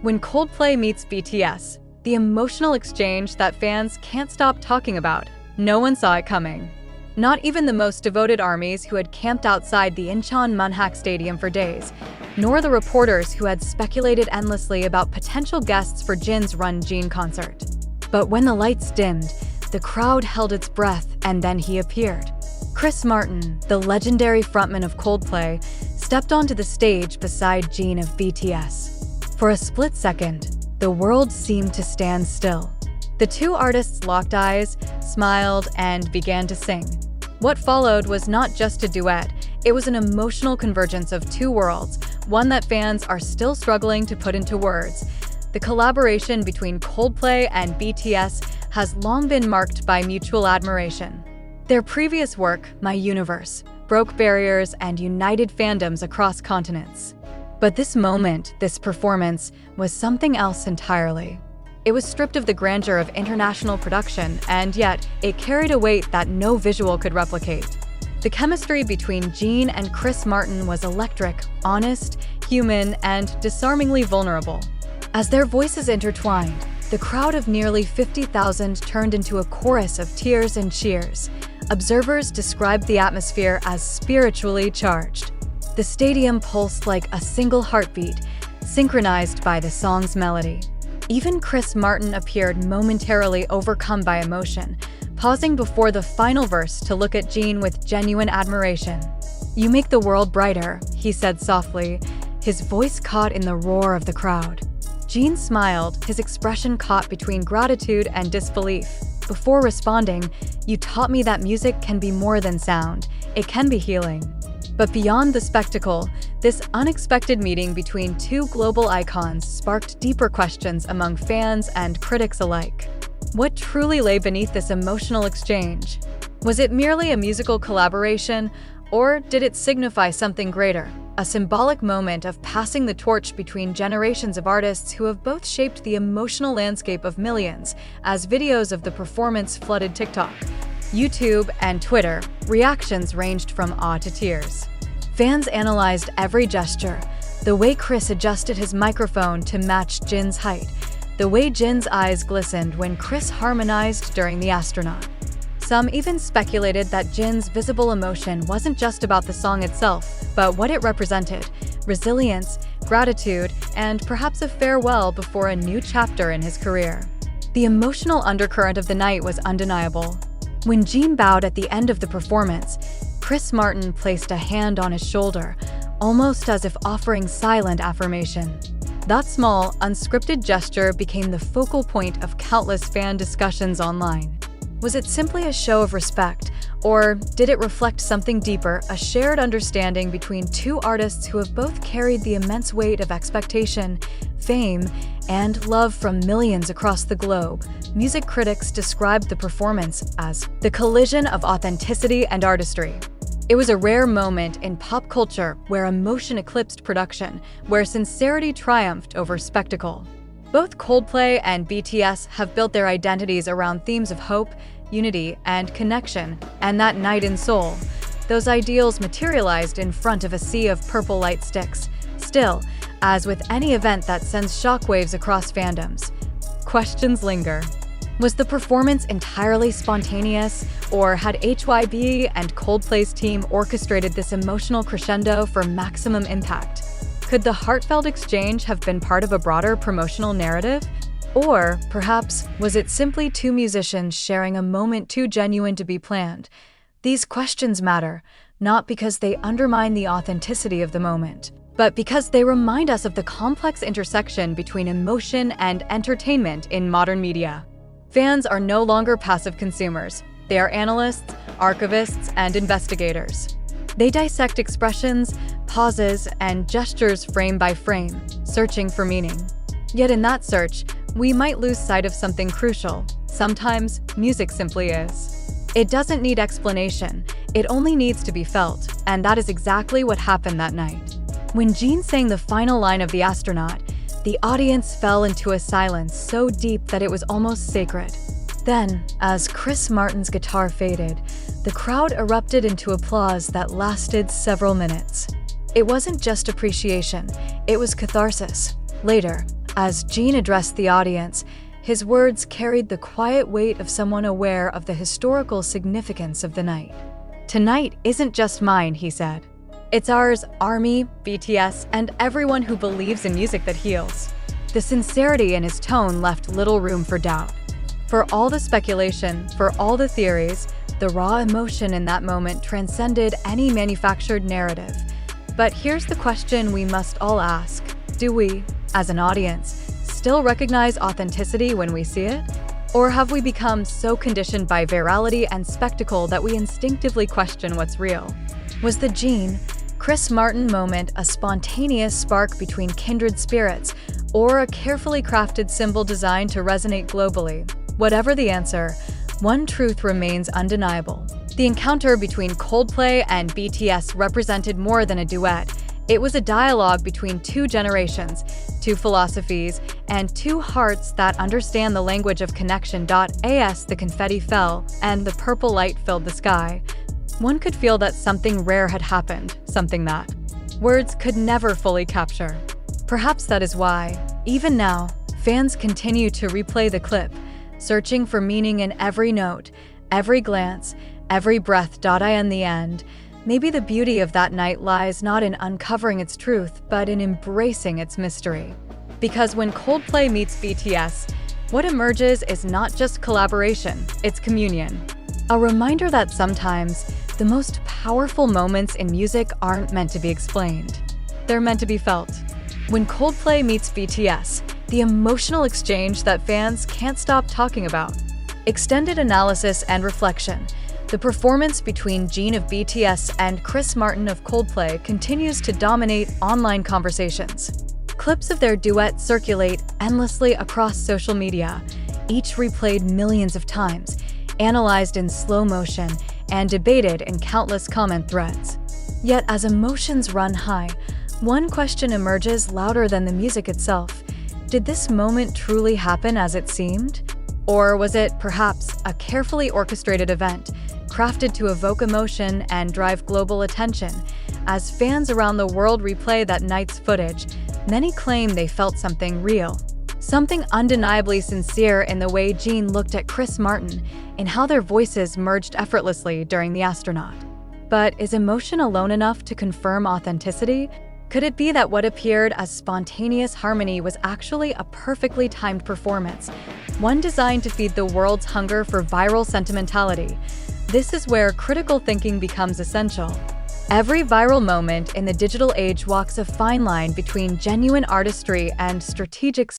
When Coldplay meets BTS, the emotional exchange that fans can't stop talking about. No one saw it coming. Not even the most devoted ARMYs who had camped outside the Incheon Munhak Stadium for days, nor the reporters who had speculated endlessly about potential guests for Jin's Run Jin concert. But when the lights dimmed, the crowd held its breath, and then he appeared. Chris Martin, the legendary frontman of Coldplay, stepped onto the stage beside Jin of BTS. For a split second, the world seemed to stand still. The two artists locked eyes, smiled, and began to sing. What followed was not just a duet, it was an emotional convergence of two worlds, one that fans are still struggling to put into words. The collaboration between Coldplay and BTS has long been marked by mutual admiration. Their previous work, My Universe, broke barriers and united fandoms across continents. But this moment, this performance, was something else entirely. It was stripped of the grandeur of international production, and yet it carried a weight that no visual could replicate. The chemistry between Jin and Chris Martin was electric, honest, human, and disarmingly vulnerable. As their voices intertwined, the crowd of nearly 50,000 turned into a chorus of tears and cheers. Observers described the atmosphere as spiritually charged. The stadium pulsed like a single heartbeat, synchronized by the song's melody. Even Chris Martin appeared momentarily overcome by emotion, pausing before the final verse to look at Jin with genuine admiration. "You make the world brighter," he said softly, his voice caught in the roar of the crowd. Jin smiled, his expression caught between gratitude and disbelief. Before responding, "You taught me that music can be more than sound. It can be healing." But beyond the spectacle, this unexpected meeting between two global icons sparked deeper questions among fans and critics alike. What truly lay beneath this emotional exchange? Was it merely a musical collaboration, or did it signify something greater? A symbolic moment of passing the torch between generations of artists who have both shaped the emotional landscape of millions, as videos of the performance flooded TikTok, YouTube, and Twitter. Reactions ranged from awe to tears. Fans analyzed every gesture, the way Chris adjusted his microphone to match Jin's height, the way Jin's eyes glistened when Chris harmonized during The Astronaut. Some even speculated that Jin's visible emotion wasn't just about the song itself, but what it represented: resilience, gratitude, and perhaps a farewell before a new chapter in his career. The emotional undercurrent of the night was undeniable. When Jin bowed at the end of the performance, Chris Martin placed a hand on his shoulder, almost as if offering silent affirmation. That small, unscripted gesture became the focal point of countless fan discussions online. Was it simply a show of respect, or did it reflect something deeper, a shared understanding between two artists who have both carried the immense weight of expectation, fame, and love from millions across the globe? Music critics described the performance as the collision of authenticity and artistry. It was a rare moment in pop culture where emotion eclipsed production, where sincerity triumphed over spectacle. Both Coldplay and BTS have built their identities around themes of hope, unity, and connection, and that night in Seoul, those ideals materialized in front of a sea of purple light sticks. Still, as with any event that sends shockwaves across fandoms, questions linger. Was the performance entirely spontaneous, or had HYB and Coldplay's team orchestrated this emotional crescendo for maximum impact? Could the heartfelt exchange have been part of a broader promotional narrative? Or, perhaps, was it simply two musicians sharing a moment too genuine to be planned? These questions matter, not because they undermine the authenticity of the moment, but because they remind us of the complex intersection between emotion and entertainment in modern media. Fans are no longer passive consumers. They are analysts, archivists, and investigators. They dissect expressions, pauses, and gestures frame by frame, searching for meaning. Yet in that search, we might lose sight of something crucial. Sometimes, music simply is. It doesn't need explanation, it only needs to be felt, and that is exactly what happened that night. When Jin sang the final line of The Astronaut, the audience fell into a silence so deep that it was almost sacred. Then, as Chris Martin's guitar faded, the crowd erupted into applause that lasted several minutes. It wasn't just appreciation, it was catharsis. Later, As Jin addressed the audience, his words carried the quiet weight of someone aware of the historical significance of the night. "Tonight isn't just mine," he said. "It's ours, ARMY, BTS, and everyone who believes in music that heals." The sincerity in his tone left little room for doubt. For all the speculation, for all the theories, the raw emotion in that moment transcended any manufactured narrative. But here's the question we must all ask. Do we, as an audience, still recognize authenticity when we see it? Or have we become so conditioned by virality and spectacle that we instinctively question what's real? Was the Jin, Chris Martin moment a spontaneous spark between kindred spirits, or a carefully crafted symbol designed to resonate globally? Whatever the answer, one truth remains undeniable. The encounter between Coldplay and BTS represented more than a duet. It was a dialogue between two generations, two philosophies, and two hearts that understand the language of connection. As the confetti fell and the purple light filled the sky, one could feel that something rare had happened, something that words could never fully capture. Perhaps that is why, even now, fans continue to replay the clip, searching for meaning in every note, every glance, every breath. In the end, maybe the beauty of that night lies not in uncovering its truth, but in embracing its mystery. Because when Coldplay meets BTS, what emerges is not just collaboration, it's communion. A reminder that sometimes the most powerful moments in music aren't meant to be explained. They're meant to be felt. When Coldplay meets BTS, the emotional exchange that fans can't stop talking about. Extended analysis and reflection. The performance between Jin of BTS and Chris Martin of Coldplay continues to dominate online conversations. Clips of their duet circulate endlessly across social media, each replayed millions of times, analyzed in slow motion, and debated in countless comment threads. Yet as emotions run high, one question emerges louder than the music itself. Did this moment truly happen as it seemed? Or was it, perhaps, a carefully orchestrated event, crafted to evoke emotion and drive global attention? As fans around the world replay that night's footage, many claim they felt something real. Something undeniably sincere in the way Jin looked at Chris Martin, in how their voices merged effortlessly during the astronaut. But is emotion alone enough to confirm authenticity? Could it be that what appeared as spontaneous harmony was actually a perfectly timed performance, one designed to feed the world's hunger for viral sentimentality? This is where critical thinking becomes essential. Every viral moment in the digital age walks a fine line between genuine artistry and strategic